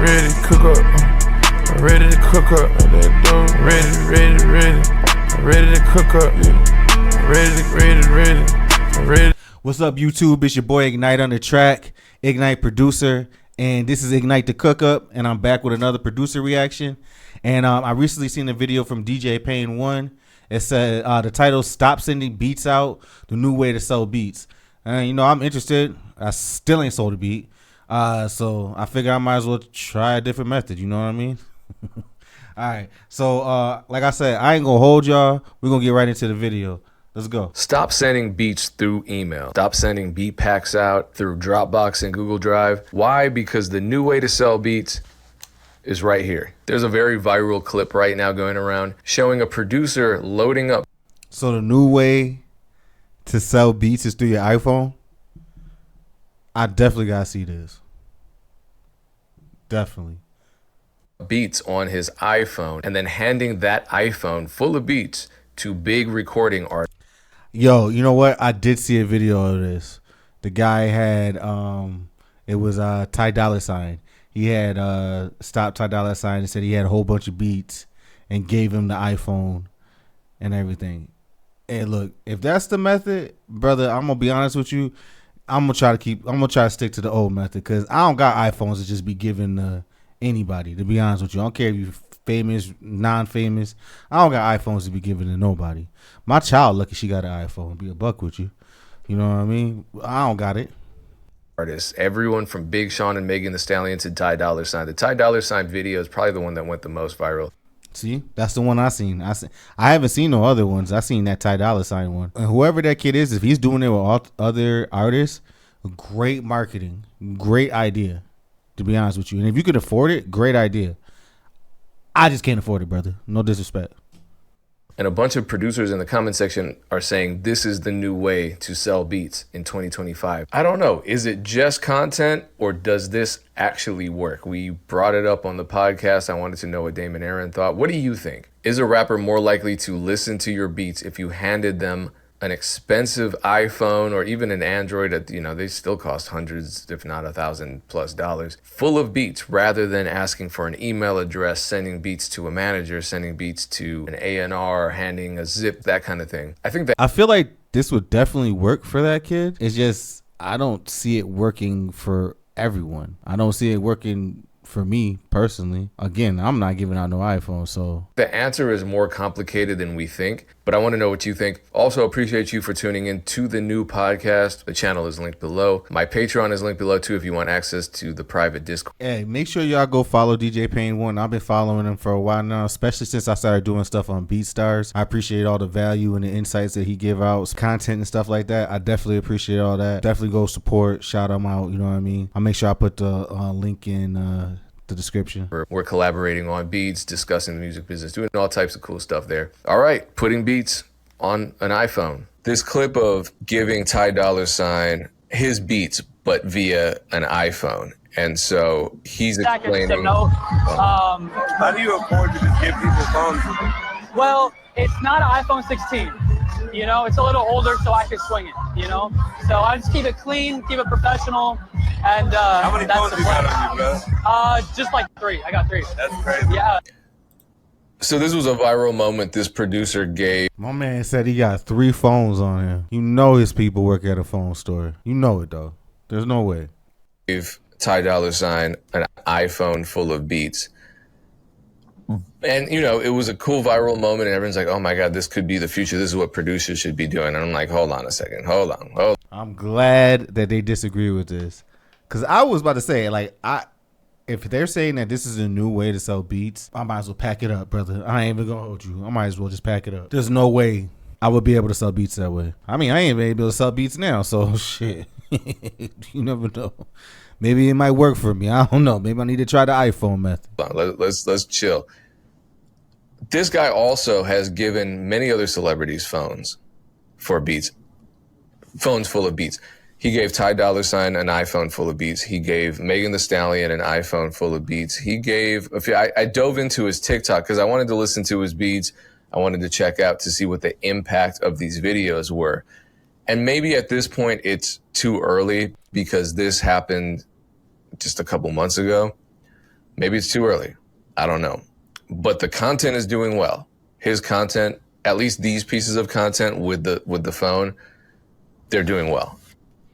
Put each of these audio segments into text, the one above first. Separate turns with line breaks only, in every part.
ready to cook up. I'm ready to cook up. Ready to cook up. Ready.
What's up, YouTube? It's your boy Ignite on the track, Ignite producer, and this is Ignite the Cookup, and I'm back with another producer reaction. And I recently seen a video from DJ Payne 1. It said the title "Stop Sending Beats Out: The New Way to Sell Beats." And you know, I'm interested. I still ain't sold a beat, so I figure I might as well try a different method. You know what I mean? All right. So like I said, I ain't gonna hold y'all. We're gonna get right into the video. Let's go.
Stop sending beats through email. Stop sending beat packs out through Dropbox and Google Drive. Why? Because the new way to sell beats is right here. There's a very viral clip right now going around showing a producer loading up.
So the new way to sell beats is through your iPhone? I definitely gotta see this. Definitely.
Beats on his iPhone and then handing that iPhone full of beats to big recording artists.
Yo, you know what? I did see a video of this. The guy had it was Ty Dolla Sign. He had stopped Ty Dolla Sign and said he had a whole bunch of beats and gave him the iPhone and everything. And look, if that's the method, brother, I'm gonna be honest with you. I'm gonna try to stick to the old method, because I don't got iPhones to just be giving to anybody, to be honest with you. I don't care if you're famous, non-famous. I don't got iPhones to be giving to nobody. My child lucky she got an iPhone. Be a buck with you. You know what I mean? I don't got it.
Artists, everyone from Big Sean and Megan Thee Stallion to Ty Dolla Sign. The Ty Dolla Sign video is probably the one that went the most viral.
See, that's the one I seen. I haven't seen no other ones. I seen that Ty Dolla Sign one. And whoever that kid is, if he's doing it with all other artists, great marketing, great idea, to be honest with you. And if you could afford it, great idea. I just can't afford it, brother. No disrespect.
And a bunch of producers in the comment section are saying this is the new way to sell beats in 2025. I don't know. Is it just content, or does this actually work? We brought it up on the podcast. I wanted to know what Damon Aaron thought. What do you think? Is a rapper more likely to listen to your beats if you handed them an expensive iPhone or even an Android that, you know, they still cost hundreds, if not $1,000+, full of beats, rather than asking for an email address, sending beats to a manager, sending beats to an A&R, handing a zip, that kind of thing? I
feel like this would definitely work for that kid. It's just, I don't see it working for everyone. I don't see it working for me personally. Again, I'm not giving out no iPhone, so
the answer is more complicated than we think, but I want to know what you think. Also, appreciate you for tuning in to the new podcast. The channel is linked below. My Patreon is linked below too if you want access to the private Discord.
Hey, make sure y'all go follow DJ Payne 1. I've been following him for a while now, especially since I started doing stuff on BeatStars. I appreciate all the value and the insights that he give out, content and stuff like that. I definitely appreciate all that. Definitely go support, shout him out, you know what I mean? I'll make sure I put the link in the description.
We're collaborating on beats, discussing the music business, doing all types of cool stuff there. All right, putting beats on an iPhone. This clip of giving Ty Dolla Sign his beats, but via an iPhone. And so he's explaining.
How do you afford to just give people phones?
Well, it's not an iPhone 16. You know, it's a little older, so I can swing it, you know? So I just keep it clean, keep it professional, and
how many phones you got on you, bro?
Just like 3. I got 3.
That's crazy.
Yeah.
So this was a viral moment this producer gave.
My man said he got 3 phones on him. You know his people work at a phone store. You know it, though. There's no way.
Gave Ty Dolla Sign an iPhone full of beats. And, you know, it was a cool viral moment, and everyone's like, oh my God, this could be the future. This is what producers should be doing. And I'm like, hold on a second. Hold on.
I'm glad that they disagree with this. Because I was about to say, like, if they're saying that this is a new way to sell beats, I might as well pack it up, brother. I ain't even going to hold you. I might as well just pack it up. There's no way I would be able to sell beats that way. I mean, I ain't even able to sell beats now, so shit. You never know. Maybe it might work for me. I don't know. Maybe I need to try the iPhone method.
Let's chill. This guy also has given many other celebrities phones for beats, phones full of beats. He gave Ty Dolla Sign an iPhone full of beats. He gave Megan Thee Stallion an iPhone full of beats. He gave, I dove into his TikTok because I wanted to listen to his beats. I wanted to check out to see what the impact of these videos were. And maybe at this point it's too early because this happened just a couple months ago. Maybe it's too early. I don't know. But the content is doing well. His content, at least these pieces of content with the phone, they're doing well.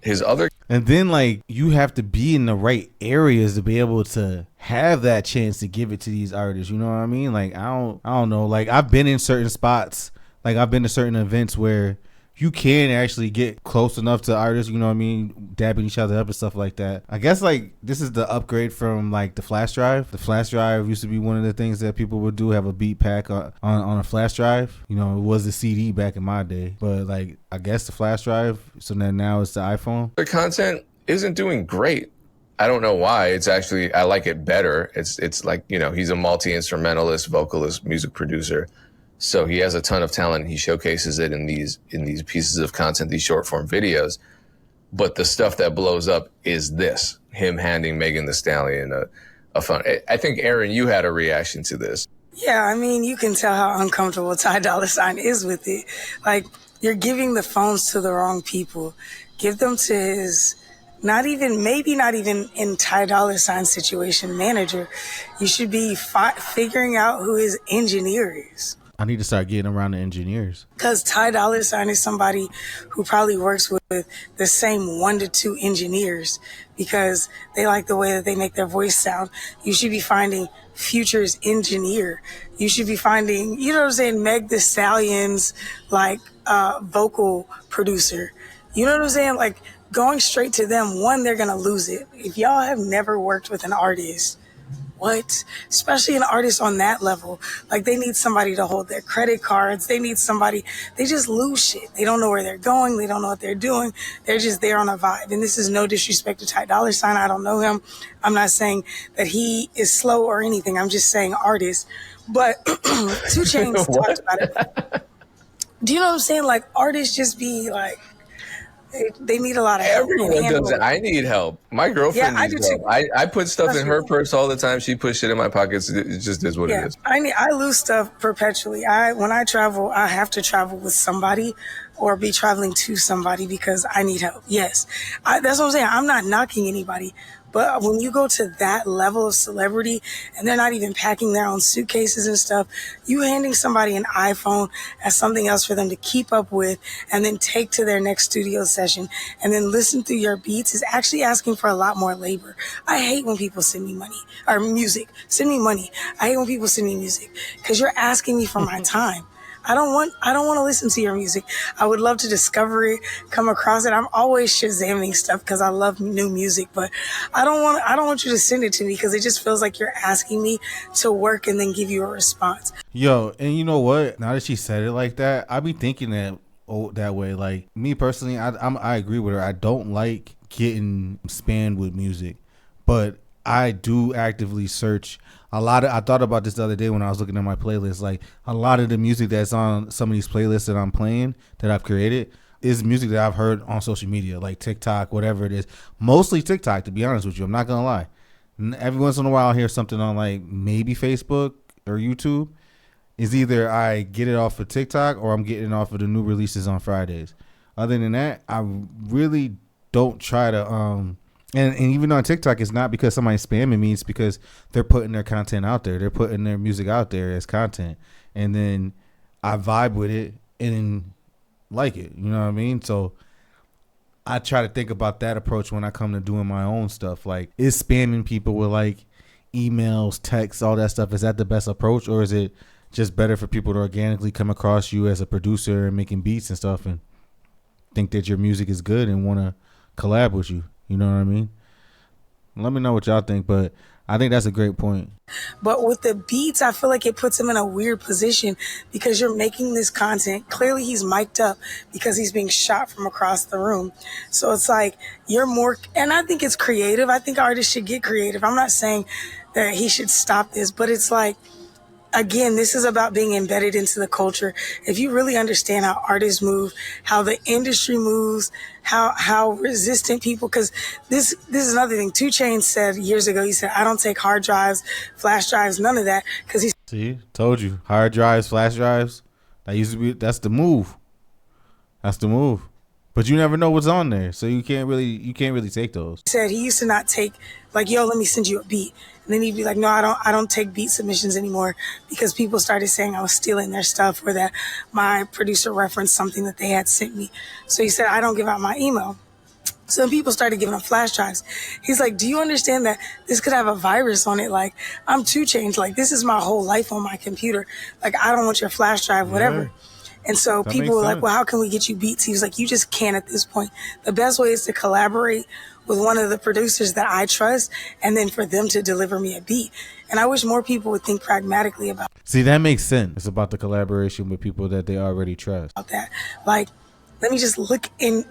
His other,
and then like you have to be in the right areas to be able to have that chance to give it to these artists. You know what I mean? Like I don't know. Like I've been in certain spots, like I've been to certain events where you can actually get close enough to artists, you know what I mean, dabbing each other up and stuff like that. I guess like this is the upgrade from like the flash drive. The flash drive used to be one of the things that people would do, have a beat pack on a flash drive. You know, it was the CD back in my day, but like I guess the flash drive. So then now it's the iPhone.
the content isn't doing great. I don't know why. It's actually, I like it better. It's like, you know, he's a multi-instrumentalist, vocalist, music producer. So he has a ton of talent. He showcases it in these pieces of content, these short form videos. But the stuff that blows up is this, him handing Megan Thee Stallion a phone. I think, Aaron, you had a reaction to this.
Yeah, I mean, you can tell how uncomfortable Ty Dolla Sign is with it. Like, you're giving the phones to the wrong people. Give them to his, maybe not even in Ty Dolla Sign's situation, manager. You should be figuring out who his engineer is.
I need to start getting around the engineers.
Because Ty Dolla Sign is somebody who probably works with the same 1 to 2 engineers because they like the way that they make their voice sound. You should be finding Future's engineer. You should be finding, you know what I'm saying, Meg Thee Stallion's like vocal producer. You know what I'm saying? Like going straight to them, one, they're going to lose it. If y'all have never worked with an artist, what? Especially an artist on that level. Like they need somebody to hold their credit cards. They need somebody, they just lose shit. They don't know where they're going. They don't know what they're doing. They're just there on a vibe. And this is no disrespect to Ty Dolla Sign. I don't know him. I'm not saying that he is slow or anything. I'm just saying artist. But 2 Chainz talked about it. Do you know what I'm saying? Like artists just be like, they need a lot of help.
Everyone does it. I need help. My girlfriend needs help. I put stuff in her purse all the time. She puts shit in my pockets. It just is what it is.
I lose stuff perpetually. When I travel, I have to travel with somebody or be traveling to somebody because I need help. Yes, that's what I'm saying. I'm not knocking anybody. But when you go to that level of celebrity and they're not even packing their own suitcases and stuff, you handing somebody an iPhone as something else for them to keep up with and then take to their next studio session and then listen through your beats is actually asking for a lot more labor. I hate when people send me money or music. Send me money. I hate when people send me music because you're asking me for my time. I don't want to listen to your music. I would love to discover it, come across it. I'm always Shazamming stuff because I love new music, but I don't want you to send it to me because it just feels like you're asking me to work and then give you a response.
Yo, and you know what? Now that she said it like that, I be thinking that way. Like me personally, I agree with her. I don't like getting spammed with music, but I do actively search a lot of. I thought about this the other day when I was looking at my playlist. Like a lot of the music that's on some of these playlists that I'm playing that I've created is music that I've heard on social media, like TikTok, whatever it is. Mostly TikTok, to be honest with you. I'm not gonna lie. Every once in a while, I'll hear something on like maybe Facebook or YouTube. Is either I get it off of TikTok or I'm getting it off of the new releases on Fridays. Other than that, I really don't try to and even on TikTok, it's not because somebody's spamming me. It's because they're putting their content out there. They're putting their music out there as content. And then I vibe with it and like it. You know what I mean? So I try to think about that approach when I come to doing my own stuff. Like, is spamming people with like emails, texts, all that stuff, is that the best approach? Or is it just better for people to organically come across you as a producer and making beats and stuff and think that your music is good and want to collab with you? You know what I mean? Let me know what y'all think, but I think that's a great point.
But with the beats, I feel like it puts him in a weird position because you're making this content. Clearly he's mic'd up because he's being shot from across the room. So it's like you're more, and I think it's creative. I think artists should get creative. I'm not saying that he should stop this, but it's like, again, this is about being embedded into the culture. If you really understand how artists move, how the industry moves, how resistant people, because this is another thing. 2 Chainz said years ago, he said, I don't take hard drives, flash drives, none of that, because he's...
See, told you. Hard drives, flash drives, that's the move. That's the move. But you never know what's on there, so you can't really take those.
He said he used to not take, like, yo, let me send you a beat. And then he'd be like, no, I don't take beat submissions anymore because people started saying I was stealing their stuff or that my producer referenced something that they had sent me. So he said, I don't give out my email. So people started giving him flash drives. He's like, do you understand that this could have a virus on it? Like, I'm 2 Chainz. Like, this is my whole life on my computer. Like, I don't want your flash drive, whatever.
Yeah.
And so
That
people
makes
were like,
sense.
well, how can we get you beats? He was like, you just can't at this point. The best way is to collaborate with one of the producers that I trust and then for them to deliver me a beat. And I wish more people would think pragmatically about
See, that makes sense. It's about the collaboration with people that they already trust.
that. Like, let me just look in.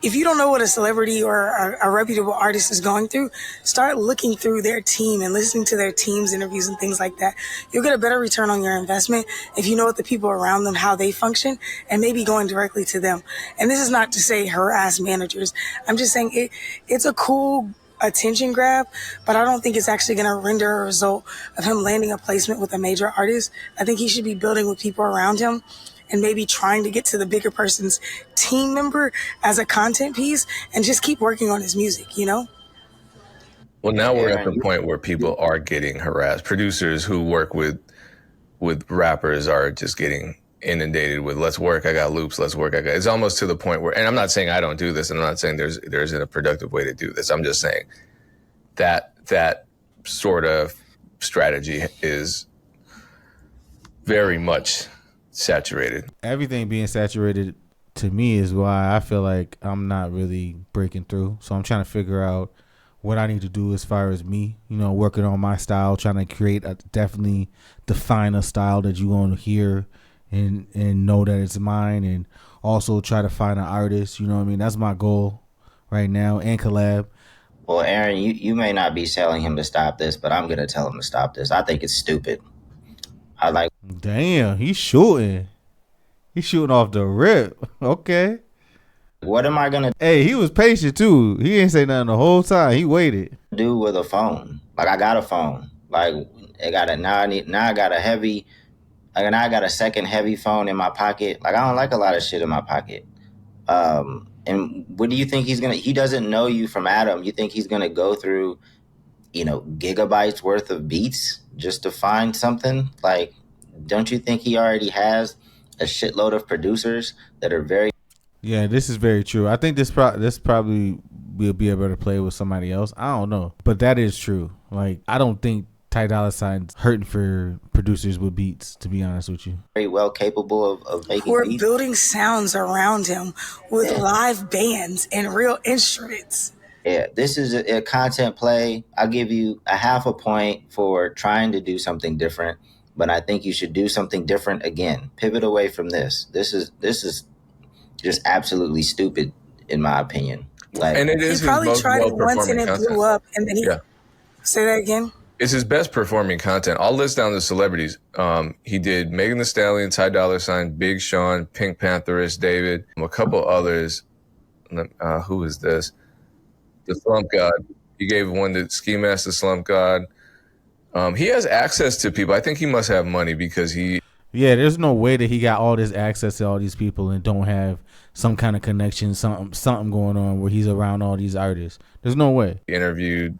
If you don't know what a celebrity or a reputable artist is going through, start looking through their team and listening to their team's interviews and things like that. You'll get a better return on your investment if you know what the people around them, how they function, and maybe going directly to them. And this is not to say harass managers. I'm just saying it's a cool attention grab, but I don't think it's actually going to render a result of him landing a placement with a major artist. I think he should be building with people around him and maybe trying to get to the bigger person's team member as a content piece and just keep working on his music, you know?
Well, now we're at the point where people are getting harassed. Producers who work with rappers are just getting inundated with, let's work, I got loops, let's work, it's almost to the point where, and I'm not saying I don't do this, and I'm not saying there isn't a productive way to do this. I'm just saying that sort of strategy is very much saturated.
Everything being saturated to me is why I feel like I'm not really breaking through. So I'm trying to figure out what I need to do as far as me, working on my style, trying to definitely define a style that you're going to hear and know that it's mine, and also try to find an artist, you know what I mean? That's my goal right now, and collab.
Well, Aaron, you may not be telling him to stop this, but I'm going to tell him to stop this. I think it's stupid.
Damn, he's shooting. He's shooting off the rip. Okay.
What am I going to
Hey, he was patient too. He ain't say nothing the whole time. He waited.
do with a phone? Like, I got a phone. Like, I got a second heavy phone in my pocket. Like, I don't like a lot of shit in my pocket. And what do you think he doesn't know you from Adam. You think he's going to go through, gigabytes worth of beats just to find something? Like, don't you think he already has a shitload of producers that are very...
Yeah, this is very true. I think this probably will be able to play with somebody else. I don't know. But that is true. Like, I don't think Ty Dolla Sign's hurting for producers with beats, to be honest with you.
very well capable of making
We're
beats.
building sounds around him with live bands and real instruments.
Yeah, this is a content play. I'll give you a half a point for trying to do something different, but I think you should do something different again. Pivot away from this. This is just absolutely stupid, in my opinion. Like,
And it
He
is his
probably
most
tried it once and
well-performing
it
content.
blew up, and then
Yeah.
Say that again.
It's his best performing content. I'll list down the celebrities. He did Megan Thee Stallion, Ty Dolla Sign, Big Sean, Pink Pantherist, David, a couple others. Who is this? The Slump God. He gave one to Ski Master Slump God. He has access to people. I think he must have money because he
Yeah, there's no way that he got all this access to all these people and don't have some kind of connection, something going on where he's around all these artists. There's no way.
interviewed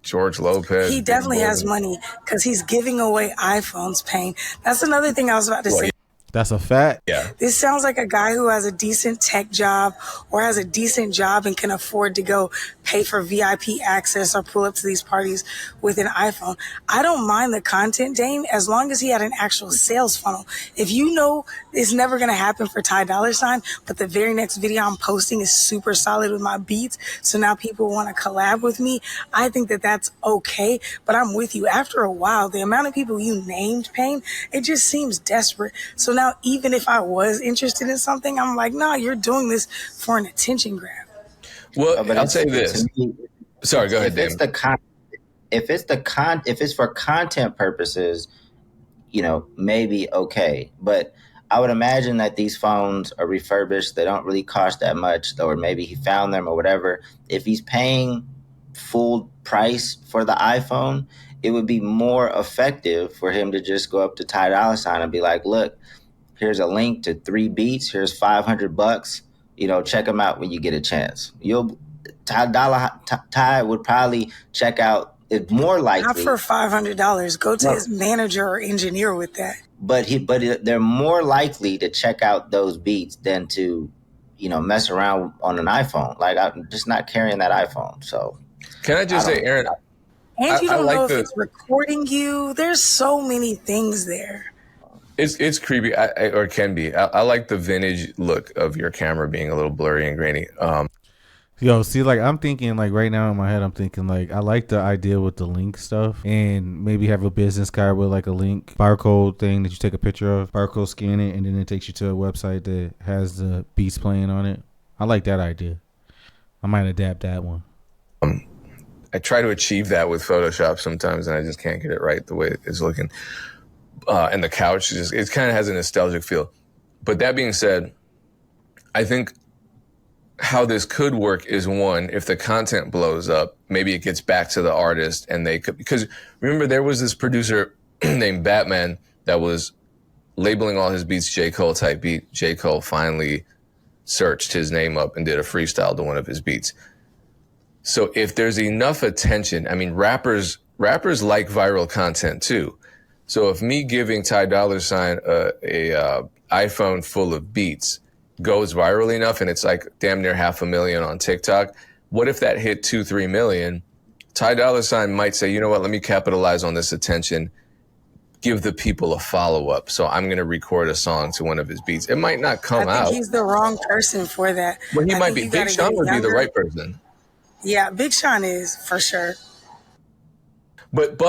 George Lopez.
He definitely has money because he's giving away iPhones, Pain. That's another thing I was about to say.
That's a fact.
Yeah.
This sounds like a guy who has a decent tech job or has a decent job and can afford to go pay for VIP access or pull up to these parties with an iPhone. I don't mind the content, Dame, as long as he had an actual sales funnel. If you know it's never going to happen for Ty Dolla Sign, but the very next video I'm posting is super solid with my beats, so now people want to collab with me, I think that that's okay. But I'm with you. After a while, the amount of people you named, Pain, it just seems desperate. So now, even if I was interested in something, I'm like, nah, you're doing this for an attention grab.
Well,
but
I'll
it's-
say this.
to me,
Sorry, go ahead,
if it's
Damon.
if it's for content purposes, maybe okay. But I would imagine that these phones are refurbished. They don't really cost that much, or maybe he found them or whatever. If he's paying full price for the iPhone, it would be more effective for him to just go up to Ty Dolla Sign and be like, look, here's a link to 3 beats. Here's $500. Check them out when you get a chance. Ty would probably check out it's more likely.
Not for $500. Go to his manager or engineer with that.
But they're more likely to check out those beats than to, mess around on an iPhone. Like, I'm just not carrying that iPhone. So,
can I just say, Aaron?
And you don't
like
know if it's recording you. There's so many things there.
It's creepy, or can be. I like the vintage look of your camera being a little blurry and grainy.
Yo, see, like, I'm thinking, like, right now in my head, I'm thinking, like, I like the idea with the link stuff and maybe have a business card with, like, a link barcode thing that you take a picture of, barcode scan it, and then it takes you to a website that has the beats playing on it. I like that idea. I might adapt that one.
I try to achieve that with Photoshop sometimes, and I just can't get it right the way it's looking. And the couch, it kind of has a nostalgic feel. But that being said, I think how this could work is, one, if the content blows up, maybe it gets back to the artist, and they could, because remember there was this producer named Batman that was labeling all his beats J. Cole type beat. J. Cole finally searched his name up and did a freestyle to one of his beats. So if there's enough attention, I mean, rappers like viral content too. So if me giving Ty Dolla Sign a iPhone full of beats goes viral enough, and it's like damn near 500,000 on TikTok, what if that hit 2-3 million? Ty Dolla Sign might say, you know what, let me capitalize on this attention, give the people a follow-up. So I'm going to record a song to one of his beats. It might not come out.
I think he's the wrong person for that.
Well, he might be. Big Sean would be the right person.
Yeah, Big Sean is, for sure.
But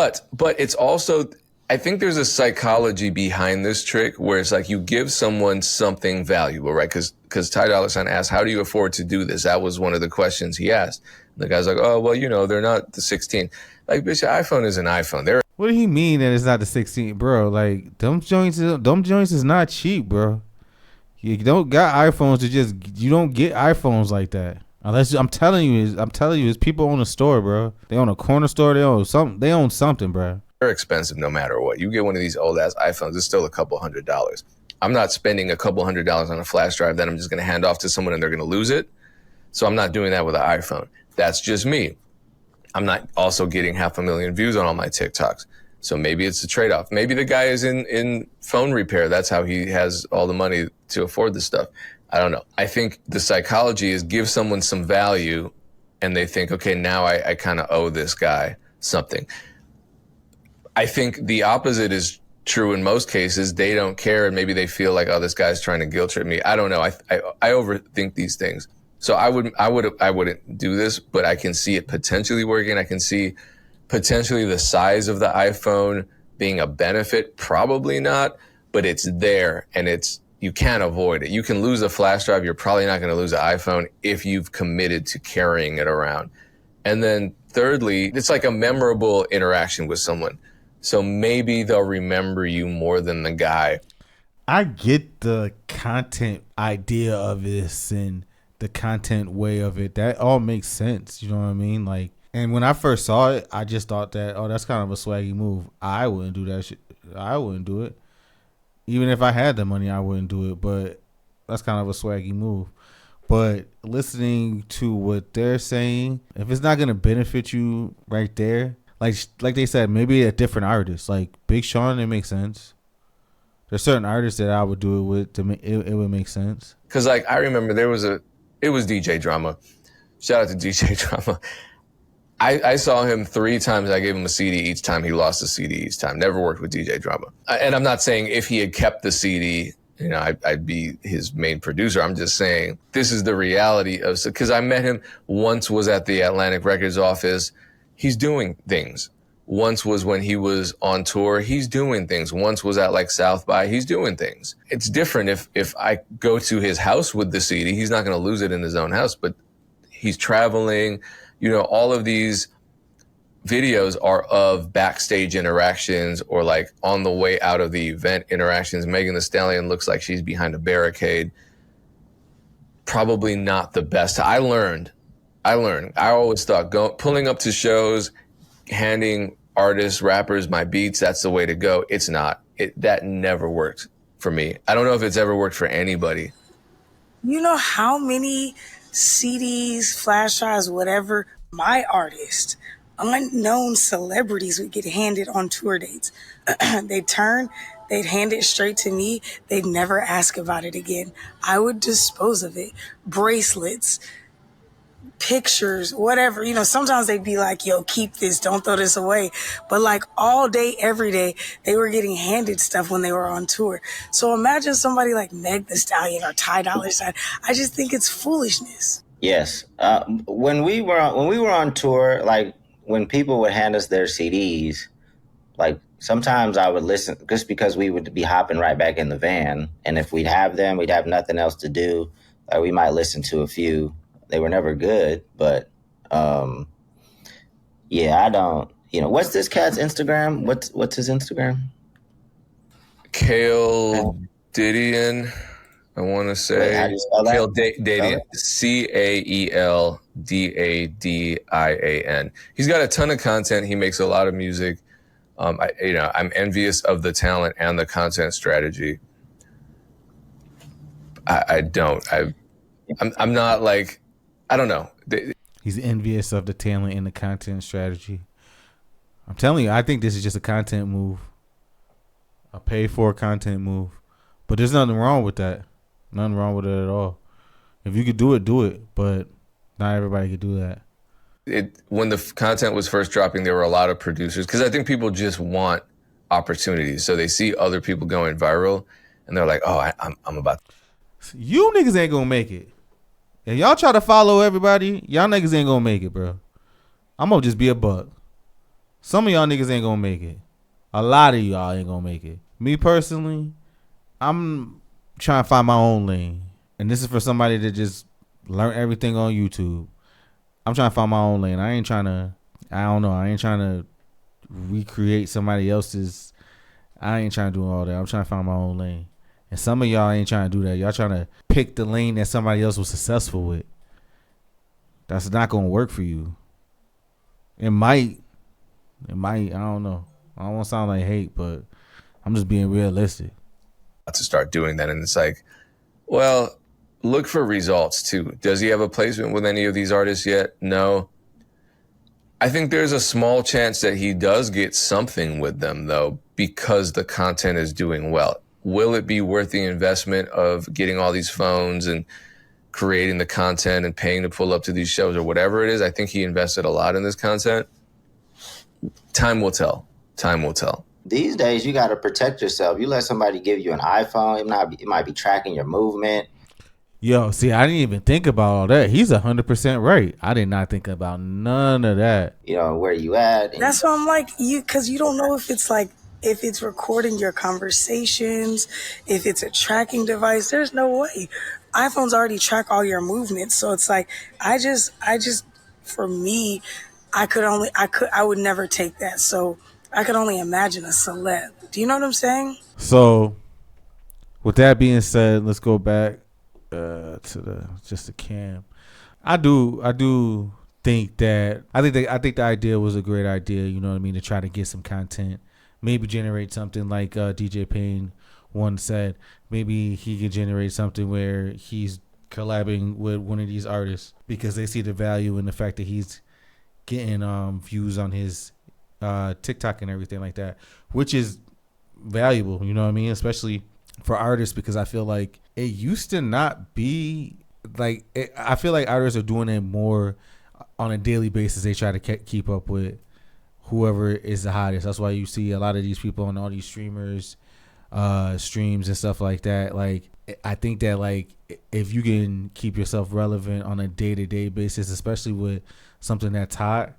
it's also, I think there's a psychology behind this trick where it's like you give someone something valuable, right? Because Ty Dolla Sign asked, how do you afford to do this? That was one of the questions he asked. The guy's like, oh, well, they're not the 16. Like, bitch, your iPhone is an iPhone.
What do you mean that it's not the 16, bro? Like, them joints is not cheap, bro. You don't got iPhones you don't get iPhones like that. Unless I'm telling you, it's people own a store, bro. They own a corner store. They own something, bro.
They're expensive no matter what. You get one of these old ass iPhones, it's still $200. I'm not spending $200 on a flash drive that I'm just going to hand off to someone and they're going to lose it. So I'm not doing that with an iPhone. That's just me. I'm not also getting 500,000 views on all my TikToks. So maybe it's a trade-off. Maybe the guy is in phone repair. That's how he has all the money to afford this stuff. I don't know. I think the psychology is give someone some value and they think, okay, now I kind of owe this guy something. I think the opposite is true in most cases. They don't care and maybe they feel like, oh, this guy's trying to guilt trip me. I don't know. I overthink these things. So I wouldn't do this, but I can see it potentially working. I can see potentially the size of the iPhone being a benefit. Probably not, but it's there and you can't avoid it. You can lose a flash drive. You're probably not going to lose an iPhone if you've committed to carrying it around. And then thirdly, it's like a memorable interaction with someone. So maybe they'll remember you more than the guy.
I get the content idea of this and the content way of it. That all makes sense. You know what I mean? Like, and when I first saw it, I just thought that, oh, that's kind of a swaggy move. I wouldn't do that shit. I wouldn't do it. Even if I had the money, I wouldn't do it. But that's kind of a swaggy move. But listening to what they're saying, if it's not going to benefit you right there, like they said, maybe a different artist. Like Big Sean, it makes sense. There's certain artists that I would do it with. It would make sense.
Because like I remember it was DJ Drama. Shout out to DJ Drama. I saw him 3 times. I gave him a CD each time. He lost the CD each time. Never worked with DJ Drama. And I'm not saying if he had kept the CD, I'd be his main producer. I'm just saying this is the reality of, because I met him once, was at the Atlantic Records office. He's doing things. Once was when he was on tour. He's doing things. Once was at like South by. He's doing things. It's different if I go to his house with the CD. He's not going to lose it in his own house, but he's traveling. All of these videos are of backstage interactions or like on the way out of the event interactions. Megan Thee Stallion looks like she's behind a barricade. Probably not the best. I learned. I always thought pulling up to shows, handing artists, rappers my beats, that's the way to go. It's not. That never worked for me. I don't know if it's ever worked for anybody.
You know how many CDs, flash drives, whatever, my artist unknown celebrities would get handed on tour dates. They'd hand it straight to me. They'd never ask about it again. I would dispose of it. Bracelets, pictures, whatever. Sometimes they'd be like, yo, keep this, don't throw this away. But like all day, every day, they were getting handed stuff when they were on tour. So imagine somebody like Meg Thee Stallion or Ty Dolla Sign. I just think it's foolishness.
Yes. When we were on tour, like when people would hand us their CDs, like sometimes I would listen just because we would be hopping right back in the van. And if we'd have them, we'd have nothing else to do. We might listen to a few. They were never good, but yeah, I don't. What's this cat's Instagram? What's his Instagram?
Cael Dadian, I want to say.
Wait, how do you spell that?
Cael Dadian, CaelDadian. He's got a ton of content. He makes a lot of music. I'm envious of the talent and the content strategy. I'm not like. I don't know.
He's envious of the talent and the content strategy. I'm telling you, I think this is just a content move. A paid-for content move. But there's nothing wrong with that. Nothing wrong with it at all. If you could do it. But not everybody could do that.
When the content was first dropping, there were a lot of producers. Because I think people just want opportunities. So they see other people going viral. And they're like, oh, I'm about to.
You niggas ain't going to make it. If y'all try to follow everybody, y'all niggas ain't gonna make it, bro. I'm gonna just be a buck. Some of y'all niggas ain't gonna make it. A lot of y'all ain't gonna make it. Me personally, I'm trying to find my own lane. And this is for somebody that just learned everything on YouTube. I'm trying to find my own lane. I ain't trying to recreate somebody else's. I ain't trying to do all that. I'm trying to find my own lane. And some of y'all ain't trying to do that. Y'all trying to pick the lane that somebody else was successful with. That's not going to work for you. It might. I don't know. I don't want to sound like hate, but I'm just being realistic.
To start doing that. And it's like, well, look for results too. Does he have a placement with any of these artists yet? No. I think there's a small chance that he does get something with them though, because the content is doing well. Will it be worth the investment of getting all these phones and creating the content and paying to pull up to these shows or whatever it is? I think he invested a lot in this content. Time will tell. Time will tell.
These days, you got to protect yourself. You let somebody give you an iPhone, it might be tracking your movement.
Yo, see, I didn't even think about all that. He's 100% right. I did not think about none of that.
Where you at.
That's why I'm like, because you don't know if it's recording your conversations, if it's a tracking device. There's no way. iPhones already track all your movements. So it's like, I just, for me, I would never take that. So I could only imagine a celeb. Do you know what I'm saying? So
with that being said, let's go back to the cam. I do think that I think the idea was a great idea, you know what I mean, to try to get some content, maybe generate something like DJ Payne once said. Maybe he could generate something where he's collabing with one of these artists because they see the value in the fact that he's getting views on his TikTok and everything like that, which is valuable, you know what I mean, especially for artists, because I feel like it used to not be like I feel like artists are doing it more on a daily basis. They try to keep up with whoever is the hottest. That's why you see a lot of these people on all these streams and stuff like that. Like, I think that like if you can keep yourself relevant on a day-to-day basis, especially with something that's hot,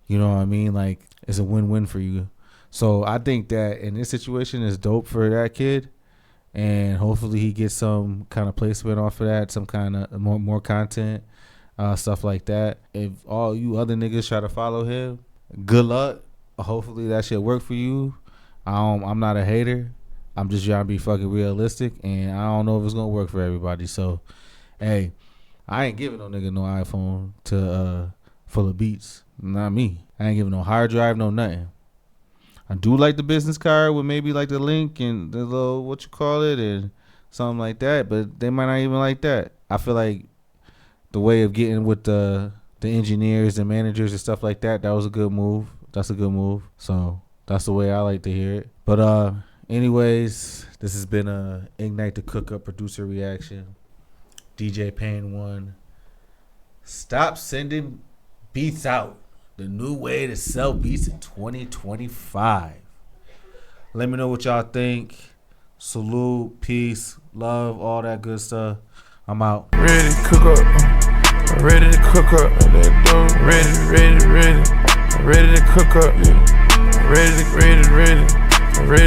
you know what I mean, like it's a win-win for you. So I think that in this situation is dope for that kid, and hopefully he gets some kind of placement off of that, some kind of more content, stuff like that. If all you other niggas try to follow him, good luck. Hopefully that shit work for you. I'm not a hater. I'm just trying to be fucking realistic, and I don't know if it's gonna work for everybody. So, hey, I ain't giving no nigga no iPhone to full of beats. Not me. I ain't giving no hard drive, no nothing. I do like the business card with maybe like the link and the little what you call it and something like that, but they might not even like that. I feel like the way of getting with the the engineers and managers and stuff like that. That was a good move. That's a good move. So that's the way I like to hear it. But anyways, this has been a Ignite the Cookup producer reaction. DJ Pain 1. Stop sending beats out. The new way to sell beats in 2025. Let me know what y'all think. Salute, peace, love, all that good stuff. I'm out.
Ready to cook up. I'm ready to cook up. Ready. I'm ready to cook up. I'm ready.